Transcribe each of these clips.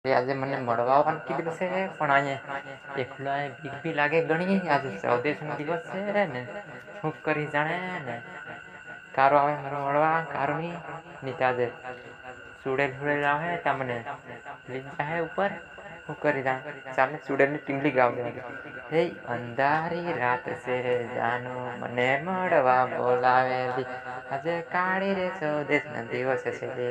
આજે મને મળવા આવવાનું કીધું છે પણ અહીંયા એકલો બીક બી લાગે ઘણી. આજે સ્વદેશનો દિવસ છે ને શું કરી જાણે ને કારો આવે મને મળવા કારની નીચે આજે સુડેલ આવે ત્યાં મને લઈ જાય ઉપર શું કરી જાણે. ચાલે સુડેલની ટીંગલી ગાવ દે. હે અંધારી રાત છે જાનું મને મળવા બોલાવેલી, આજે કાળી રે સ્વદેશના દિવસ છે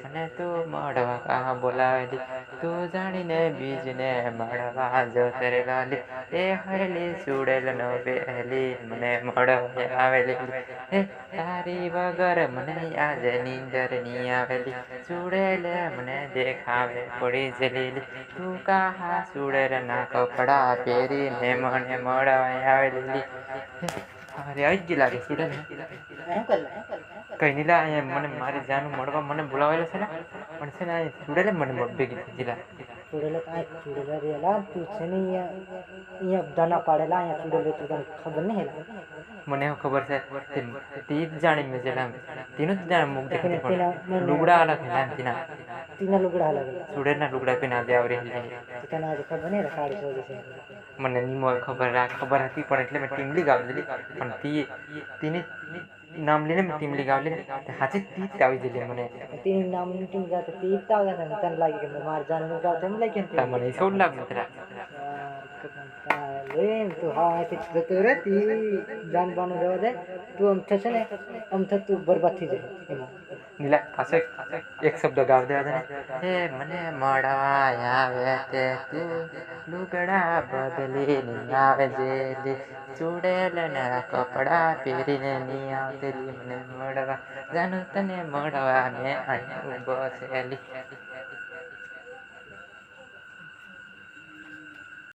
મને તું મળવા કા બોલાવેલી, તું જાણીને બીજને મળવા જોતરે લાલી, એ હરેલી સુડેલ નો બેલી મને મળવા આવેલી, હે તારી વગર મને આજે નીંદર ની આવેલી, સુડેલ મને દેખાવે પડી જલેલી, તું કાહા સુડેલ ના કપડા પહેરીને મને મળવા આવેલી. અરે આવી જ લાગે સુડેલ કઈ નહીં લા, અહીંયા મને મારી જાનું મળવા મને બોલાવેલો છે ને પણ છે ને સુડેલે મને ભેગી થઈ લા. ચૂડેલો કાંઈ ચૂડેલો રેલા તું છે ને અહીંયા દાના પાડેલા અહીંયા ચૂડેલો તું તને ખબર નહીં હેલા. મને એવું ખબર છે તે જ જાણી મેં જેલા તેનું જ જાણે મુખ દેખાતી પણ લુગડા અલગ હેલા તેના તીના લુગડા અલગ સુડેલના લુગડા પહેરીને આજે આવરી તને આજે ખબર નહીં કાળી સોજી છે. મને નીમો ખબર હતી પણ એટલે મેં ટીમલી ગાવી દીધી પણ તેની નામ લઈને મેં ટીમલી ગાવી લીધી હાચી તી જ આવી જતી મને. તેની નામ ટીમ ગાતો તી જ આવે ને તને લાગી કે મારે જાનનું ગાવ તેમ લાગી ને મને સૌ લાગ્યું તરા એમ તું હા અહીંથી જતો રહે તી જાનબાનું રહેવા દે તું આમ થશે ને આમ થતું બરબાદ થઈ જાય એમાં. નીલા પાસે એક શબ્દ ગાવ દેવા દે ને, હે મને મળવા આવે તે તું લુગડા બદલીને આવે જેલી, ચૂડેલના કપડા પહેરીને નહીં આવતેલી, મને મળવા જાનું તને મળવા મેં અહીં ઊભો છેલી.